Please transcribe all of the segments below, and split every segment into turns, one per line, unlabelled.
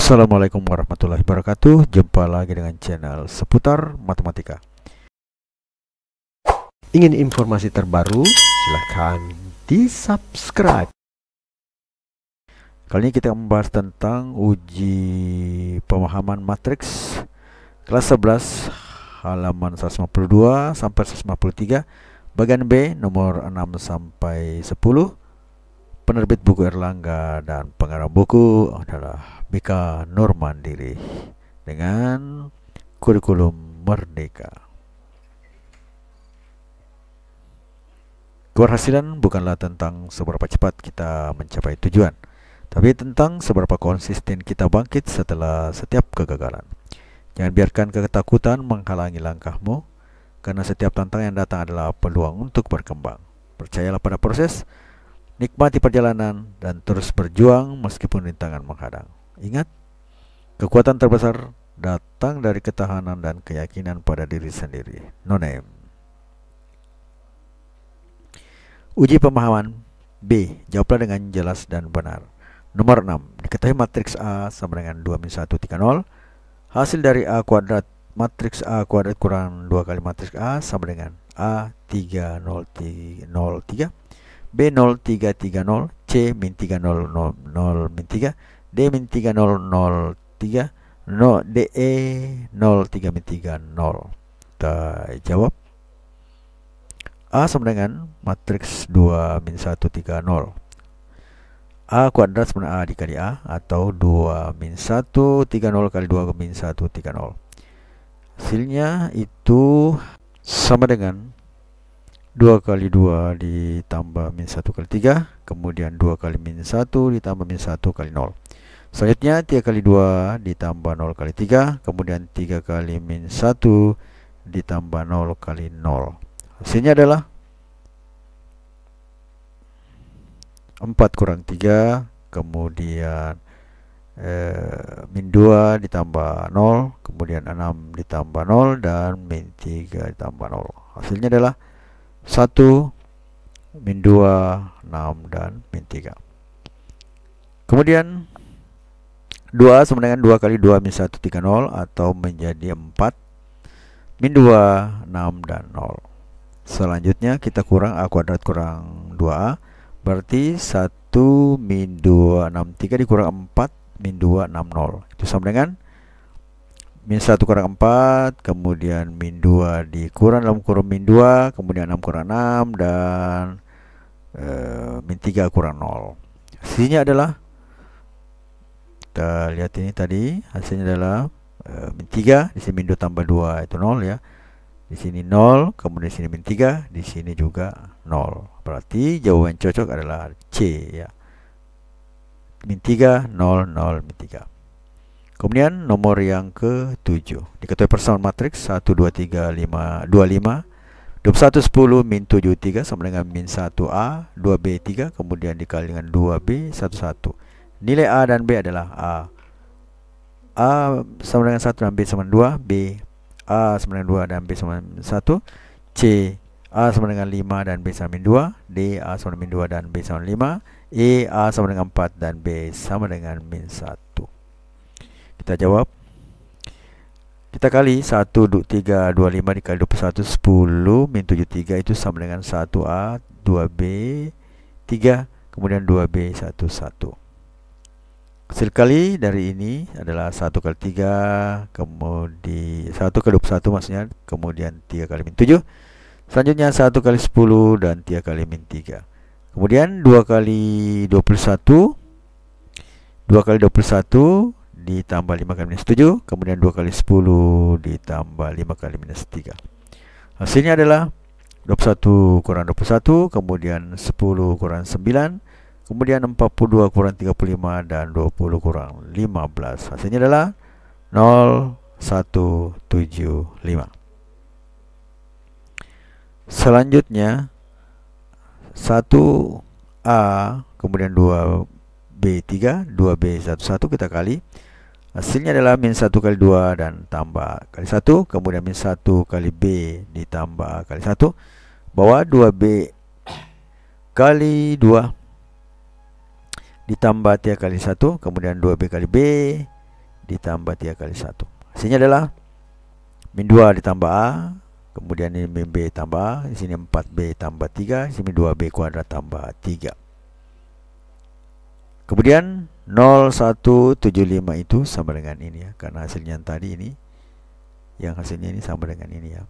Assalamualaikum warahmatullahi wabarakatuh. Jumpa lagi dengan channel seputar matematika.
Ingin informasi terbaru? Silahkan di subscribe.
Kali ini kita membahas tentang uji pemahaman matriks kelas 11 halaman 152 sampai 153, bagian B nomor 6 sampai 10. Penerbit buku Erlangga dan pengarang buku adalah BK Nur Mandiri dengan kurikulum Merdeka. Keberhasilan bukanlah tentang seberapa cepat kita mencapai tujuan, tapi tentang seberapa konsisten kita bangkit setelah setiap kegagalan. Jangan biarkan ketakutan menghalangi langkahmu, karena setiap tantangan yang datang adalah peluang untuk berkembang. Percayalah pada proses, nikmati perjalanan, dan terus berjuang meskipun rintangan menghadang. Ingat, kekuatan terbesar datang dari ketahanan dan keyakinan pada diri sendiri. No name. Uji pemahaman B. Jawablah dengan jelas dan benar. Nomor 6. Diketahui matriks A sama dengan 2 min 1 3 0. Hasil dari A kuadrat matriks A kuadrat kurang 2 kali matriks A sama dengan A 3 0 3 0 3, B 0 3 3 0, C min 3 0 0 0 min 3, D min 3 0 0 3, DE 0 3 min 3 0. Kita jawab. A sama dengan matriks 2 min 1 3 0. A kuadrat sama dengan A dikali A, atau 2 min 1 3 0 kali 2 min 1 3 0. Hasilnya itu sama dengan 2 kali 2 ditambah min 1 kali 3, kemudian 2 kali min 1 ditambah min 1 kali 0. Selanjutnya 3 kali 2 ditambah 0 kali 3, kemudian 3 kali min 1 ditambah 0 kali 0. Hasilnya adalah 4 kurang 3, kemudian min 2 ditambah 0, kemudian 6 ditambah 0, dan min 3 ditambah 0. Hasilnya adalah 1, min 2, 6, dan min 3. Kemudian 2 sama dengan 2 kali 2 min 1 3 0, atau menjadi 4, min 2, 6, dan 0. Selanjutnya kita kurang A kuadrat kurang 2A, berarti 1 min 2 6 3 dikurang 4 min 2 6 0. Itu sama dengan min 1 kurang 4, kemudian min 2 dikurang dalam kurung min 2, kemudian 6 kurang 6, dan min 3 kurang 0. Hasilnya adalah, kita lihat ini tadi, hasilnya adalah min 3, di sini min 2 tambah 2 itu 0 ya. Di sini 0, kemudian di sini min 3, di sini juga 0. Berarti jawaban cocok adalah C ya. Min 3 0 0 min 3. Kemudian nomor yang ke-7. Diketahui persamaan matriks 1 2 3 5 25 21 10 min 7 3 sama dengan min 1A 2B 3, kemudian dikali dengan 2B 1 1. Nilai A dan B adalah A sama dengan 1 dan B sama dengan 2, B A sama dengan 2 dan B sama dengan 1, C A sama dengan 5 dan B sama dengan 2, D A sama dengan 2 dan B sama dengan 5, E A sama dengan 4 dan B sama dengan min 1. Kita jawab. Kita kali 1 3 25 dikali 21 10 min 7 3, itu sama dengan 1A 2B 3, kemudian 2B 1 1. Hasil kali dari ini adalah 1 kali 3, kemudian 1 kali 21 maksudnya, kemudian 3 kali min 7. Selanjutnya 1 kali 10 dan 3 kali min 3. Kemudian 2 kali 21, 2 kali 21 ditambah 5 kali minus 7, kemudian 2 kali 10 ditambah 5 kali minus 3. Hasilnya adalah 21 kurang 21, kemudian 10 kurang 9, kemudian 42 kurang 35, dan 20 kurang 15. Hasilnya adalah 0 1 7 5. Selanjutnya 1A kemudian 2B 3, 2B 1 1 kita kali. Hasilnya adalah min 1 kali 2 dan tambah kali 1, kemudian min 1 kali B ditambah kali 1, bawah 2B kali 2 ditambah 3 kali 1, kemudian 2B kali B ditambah 3 kali 1. Hasilnya adalah min 2 ditambah A, kemudian ini min B tambah A, di sini 4B tambah 3, di sini 2B kuadrat tambah 3. Kemudian 0175 itu sama dengan ini ya, karena hasilnya yang tadi ini, yang hasilnya ini sama dengan ini ya.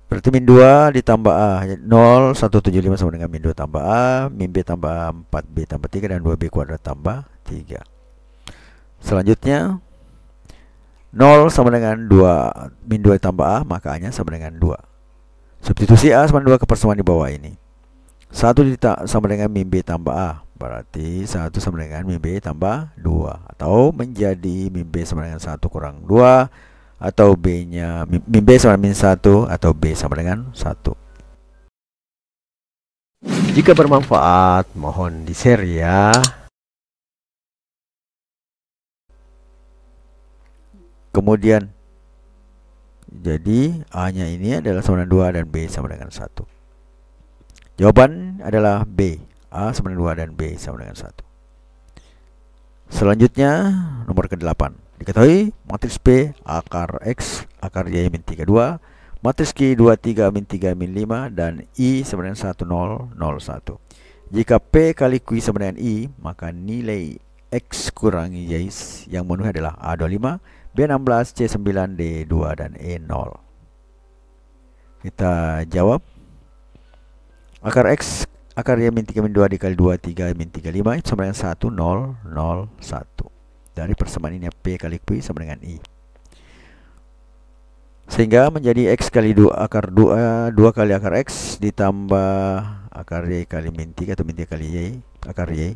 Berarti min 2 ditambah A, 0175 sama dengan min 2 tambah A, min B tambah A, 4B tambah 3, dan 2B kuadrat tambah 3. Selanjutnya 0 sama dengan 2, min 2 tambah A, maka A nya sama dengan 2. Substitusi A sama 2 ke persamaan di bawah ini. 1 sama dengan min B tambah A, berarti 1 sama dengan min B tambah 2, atau menjadi min B sama dengan 1 kurang 2, atau B nya min B sama min 1, atau B sama dengan 1.
Jika bermanfaat, mohon di-share ya.
Kemudian jadi A nya ini adalah sama dengan 2 dan B sama dengan 1. Jawaban adalah B, A sama dengan 2 dan B sama dengan 1. Selanjutnya nomor ke-8. Diketahui matriks P akar X akar Y min 3 2, matriks Q 2 3 min 3 min 5, dan I sama dengan 1 0 0 1. Jika P kali Q sama dengan I, maka nilai X kurang Y yang memenuhi adalah A25, B16, C9, D2, dan E0. Kita jawab. Akar X akar Y min 3 min 2 dikali 2 3 min 3 5 itu sama dengan 1 0 0 1. Dari persamaan ini P kali Q sama dengan I. Sehingga menjadi X kali 2 akar 2 kali akar X ditambah akar Y kali min 3 atau min 3 kali Y akar Y.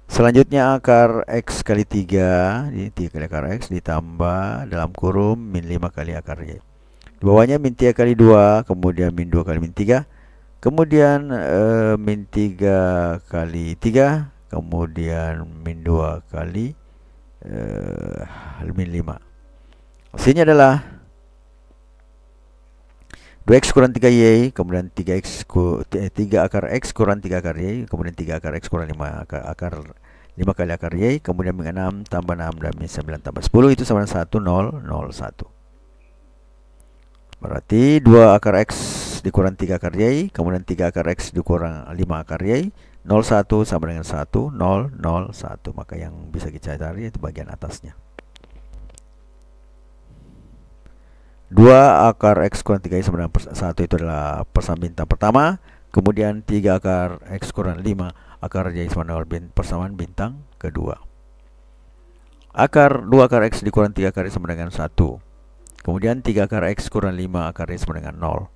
Selanjutnya akar X kali 3, ini 3 kali akar X ditambah dalam kurung min 5 kali akar Y. Di bawahnya min 3 kali 2, kemudian min 2 kali min 3, kemudian min 3 kali 3, kemudian min 2 kali min 5. Hasilnya adalah 2x kurang 3y, kemudian 3 akar x kurang 3 akar y, kemudian 3 akar x kurang 5 akar 5 kali akar y, kemudian min 6 tambah 6 dan min 9 tambah 10 itu sama dengan 1 0 0 1. Berarti 2 akar x dikurang 3 akar y, kemudian 3 akar x dikurang 5 akar y, 01 sama dengan 1 0 0 1. Maka yang bisa kita cari itu bagian atasnya. 2 akar x kurang 3y sama dengan 1 itu adalah persamaan bintang pertama. Kemudian 3 akar x kurang 5 akar y sama dengan persamaan bintang kedua. 2 akar x dikurang 3 akar y sama dengan 1. Kemudian 3 akar x kurang 5 akar y sama dengan 0.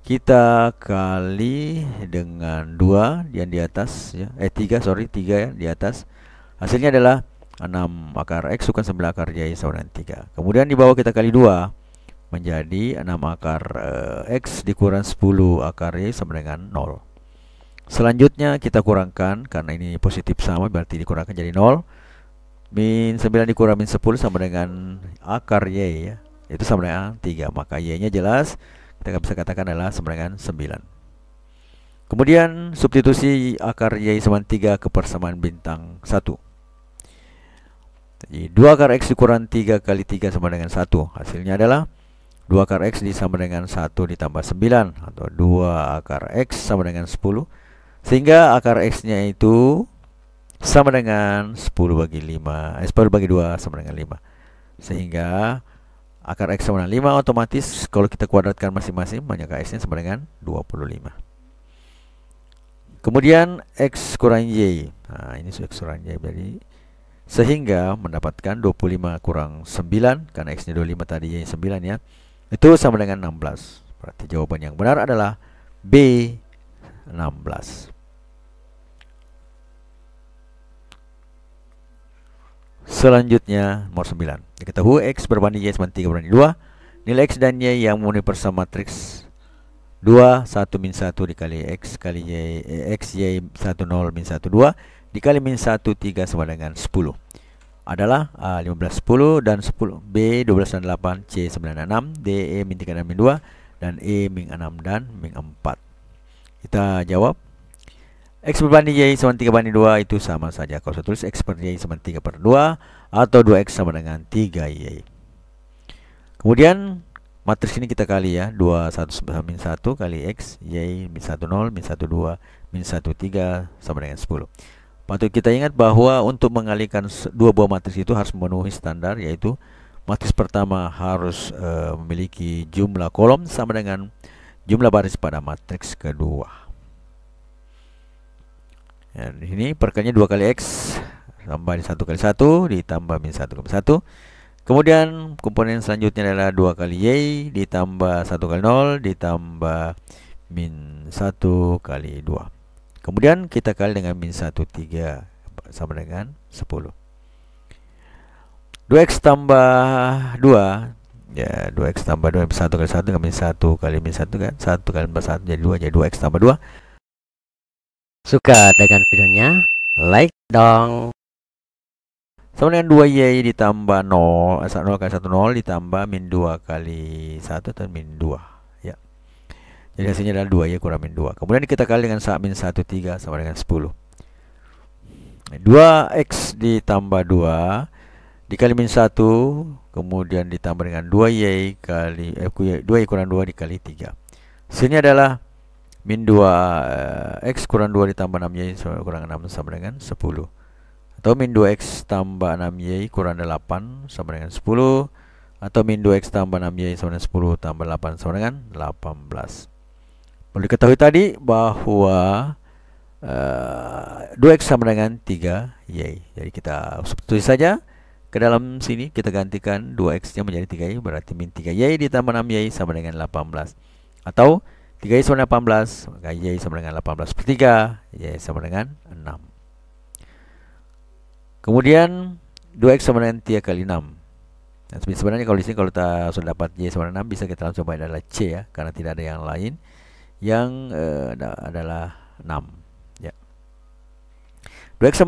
Kita kali dengan 2 yang di atas ya, 3 yang di atas. Hasilnya adalah 6 akar x bukan 9 akar y sama dengan 3. Kemudian di bawah kita kali 2 menjadi 6 akar x dikurang 10 akar y sama dengan 0. Selanjutnya kita kurangkan, karena ini positif sama berarti dikurangkan jadi 0. Min 9 dikurang min 10 sama dengan akar y ya, itu sama dengan 3. Maka y nya jelas kita bisa katakan adalah sama dengan 9. Kemudian substitusi akar y sama 3 ke persamaan bintang 1. Jadi 2 akar x dikurang 3 kali 3 sama dengan 1. Hasilnya adalah 2 akar x sama dengan 1 ditambah 9, atau 2 akar x sama dengan 10. Sehingga akar x nya itu sama dengan 10 bagi 5, 10 bagi 2 sama dengan 5. Sehingga akar x sama dengan 5, otomatis kalau kita kuadratkan masing-masing maka x nya sama dengan 25. Kemudian x kurang y. Nah, ini x kurang y jadi sehingga mendapatkan 25 kurang 9, karena x nya 25 tadi y 9 ya. Itu sama dengan 16. Berarti jawaban yang benar adalah B 16. Selanjutnya nomor 9. Diketahui x berbanding y sama 3 berbanding 2. Nilai x dan y yang memenuhi persamaan matriks 2 1 min 1 dikali x kali y, x y 1 0 min 1 2 dikali min 1 3 sama dengan 10 adalah A 15 10 dan 10, B 12 dan 8, C 9 dan 6, D E min 3 dan min 2, dan E min 6 dan min 4. Kita jawab. X berbanding Y sama 3 banding 2 itu sama saja. Kalau saya tulis X per Y sama 3/2 atau 2X sama dengan 3Y. Kemudian matriks ini kita kali ya, 2 1 min 1 kali X Y min 1 0 min 1 2 min 1 3 sama dengan 10. Patut kita ingat bahwa untuk mengalihkan dua buah matriks itu harus memenuhi standar, yaitu matriks pertama harus memiliki jumlah kolom sama dengan jumlah baris pada matriks kedua. Ya, di sini perkaliannya 2 kali X tambah 1 kali 1 ditambah min 1 kali 1. Kemudian komponen selanjutnya adalah 2 kali Y ditambah 1 kali 0 ditambah min 1 kali 2. Kemudian kita kali dengan min 1 3 sama dengan 10. 2X tambah 2, ya 2X tambah 2 1 kali 1 dengan min 1 kali min 1 kan, 1 kali 1 jadi 2, jadi 2X tambah 2.
Suka dengan videonya? Like dong.
Sama dengan 2Y ditambah 0 kali 1 0 ditambah min 2 kali 1 atau min 2 ya. Jadi hasilnya adalah 2Y kurang min 2. Kemudian kita kali dengan min 1 3 sama dengan 10. 2X ditambah 2 dikali min 1 kemudian ditambah dengan 2Y kali 2Y kurang 2 dikali 3. Hasilnya adalah min 2X kurang 2 ditambah 6Y kurang 6 sama dengan 10. Atau min 2X tambah 6Y kurang 8 sama dengan 10. Atau min 2X tambah 6Y sama dengan 10 tambah 8 sama dengan 18. Perlu diketahui tadi bahwa 2X sama dengan 3Y. Jadi kita substitusi saja ke dalam sini, kita gantikan 2X nya menjadi 3Y, berarti min 3Y ditambah 6Y sama dengan 18. Atau 3Y sama dengan 18, maka Y sama dengan 18 per 3, Y sama dengan 6. Kemudian 2X sama dengan 3 kali 6. Nah, sebenarnya kalau di sini kalau kita sudah dapat Y sama dengan 6 bisa kita langsung adalah C ya, karena tidak ada yang lain yang adalah 6 ya. 2X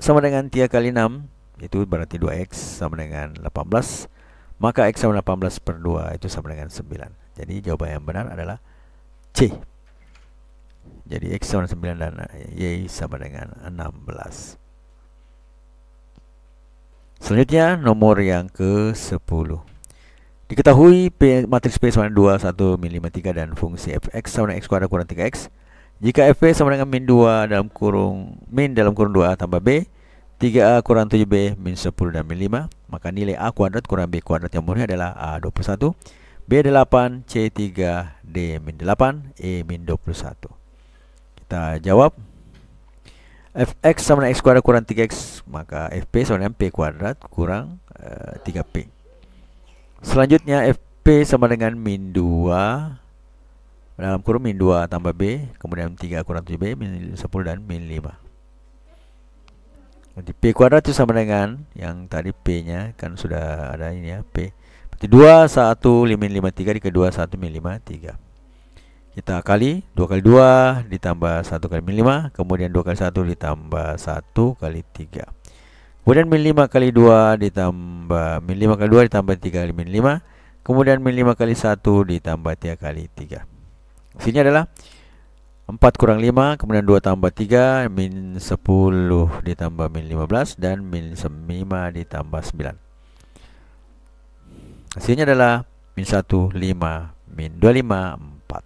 sama dengan 3 kali 6 itu berarti 2X sama dengan 18, maka X sama 18 per 2 itu sama dengan 9. Jadi jawaban yang benar adalah C. Jadi X sama dengan 9 dan Y sama dengan 16. Selanjutnya nomor yang ke-10. Diketahui matriks P sama dengan 2, 1, min 5, 3 dan fungsi fx sama dengan x kuadrat kurang 3x. Jika fp sama dengan min 2 dalam kurung 2a tambah b, 3a kurang 7b min 10 dan min 5, maka nilai a kuadrat kurang b kuadrat yang murni adalah a 21, b 8, c 3, d min 8, e min 21. Kita jawab. Fx sama dengan x kuadrat kurang 3x, maka fp sama dengan p kuadrat kurang 3p. Selanjutnya fp sama dengan min 2 dalam kurung min 2 tambah b, kemudian 3 kurang 7b min 10 dan min 5. Nanti p kuadrat itu sama dengan yang tadi p nya kan sudah ada ini ya, p. Berarti 2 1 min 5 3 dikali 2 1 min 5 3. Kita kali 2 kali 2 ditambah 1 kali min 5, kemudian 2 kali 1 ditambah 1 kali 3. Kemudian min 5 kali 2 ditambah min 5 kali 2 ditambah 3 kali min 5, kemudian min 5 kali 1 ditambah 3 kali 3. Hasilnya adalah 4 kurang 5, kemudian 2 tambah 3, min 10 ditambah min 15 dan min 5 ditambah 9. Hasilnya adalah min 1 5 min 25 4.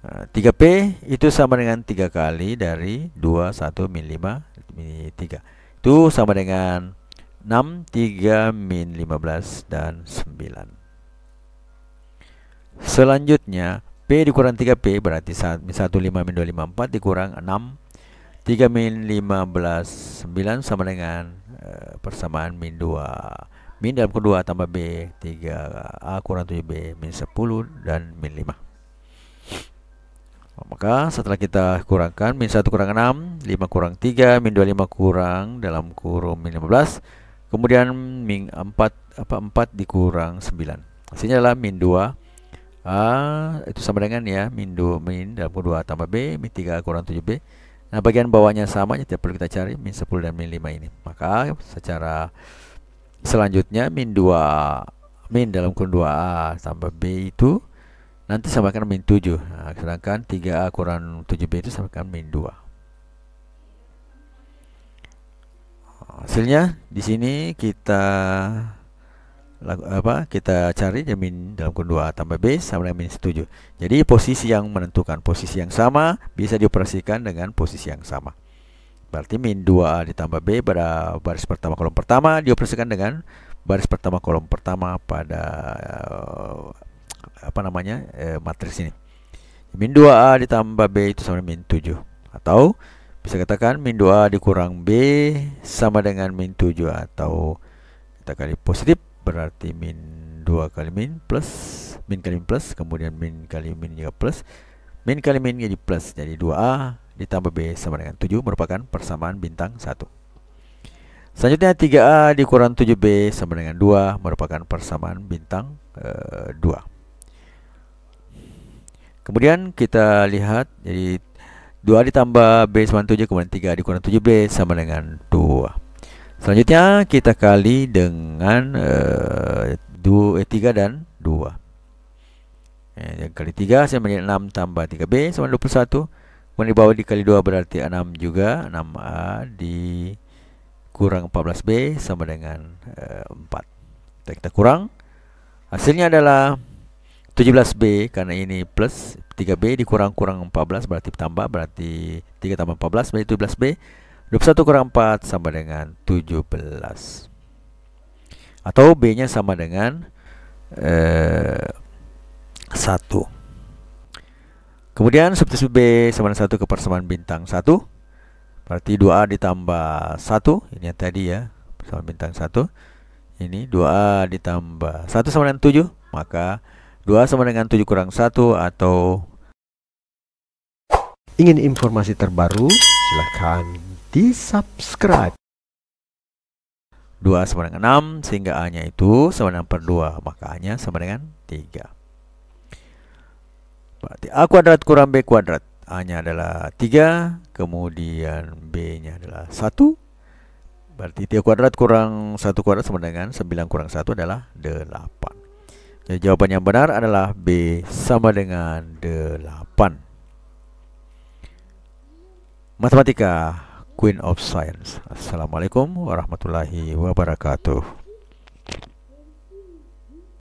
3p itu sama dengan 3 kali dari 2 1 min 5 min 3. Itu sama dengan 6 3 min 15 dan 9. Selanjutnya p dikurang 3p berarti min 1 5 min 25 4 dikurang 6 3 min 15 9 sama dengan persamaan min 2 min dalam kurung 2 tambah b 3a kurang 7b min 10 dan min 5. Maka setelah kita kurangkan min 1 kurang 6, 5 kurang 3, min 25 kurang dalam kurung min 15, kemudian min 4 dikurang 9. Hasilnya adalah min 2 itu sama dengan ya min dalam kurung 2 tambah b, min 3 kurang 7b. Nah, bagian bawahnya sama, tidak perlu kita cari min 10 dan min 5 ini. Maka secara selanjutnya min dalam kurung 2a tambah b itu nanti samakan min 7. Sedangkan 3A kurang 7B itu samakan min 2. Hasilnya di sini kita kita cari min dalam kurung 2A tambah B sama dengan min 7. Jadi posisi yang menentukan posisi yang sama bisa dioperasikan dengan posisi yang sama. Berarti min 2A ditambah B pada baris pertama kolom pertama dioperasikan dengan baris pertama kolom pertama pada matriks ini. Min 2A ditambah B itu sama dengan min 7. Atau bisa katakan min 2A dikurang B sama dengan min 7, atau kita kali positif berarti min 2 kali min plus, min kali min plus, kemudian min kali min juga plus, min kali min jadi plus. Jadi 2A ditambah B sama dengan 7 merupakan persamaan bintang 1. Selanjutnya 3A dikurang 7B sama dengan 2 merupakan persamaan bintang 2. Kemudian kita lihat, jadi 2A ditambah B sama 7, kemudian 3A dikurang 7B sama dengan 2. Selanjutnya kita kali dengan 3 dan 2. Yang kali 3 sama dengan 6 tambah 3B sama 21. Kemudian di bawah dikali 2 berarti 6 juga. 6A dikurang 14B sama dengan 4. Kita kurang. Hasilnya adalah 17B, karena ini plus 3B dikurang 14 berarti tambah, berarti 3 tambah 14 berarti 17B. 21 kurang 4 sama dengan 17. Atau B nya sama dengan 1. Kemudian substitusi B sama dengan 1 ke persamaan bintang 1. Berarti 2A ditambah 1. Ini yang tadi ya, persamaan bintang 1. Ini 2A ditambah 1 sama dengan 7. Maka 2A sama dengan 7 kurang 1 atau...
Ingin informasi terbaru? Silahkan di-subscribe.
2A sama dengan 6, sehingga A nya itu sama dengan per 2. Maka A nya sama dengan 3. Berarti A kuadrat kurang B kuadrat. A nya adalah 3, kemudian B nya adalah 1. Berarti 3 kuadrat kurang 1 kuadrat sama dengan 9 kurang 1 adalah 8. Jadi jawaban yang benar adalah B sama dengan 8. Matematika, Queen of Science. Assalamualaikum warahmatullahi wabarakatuh.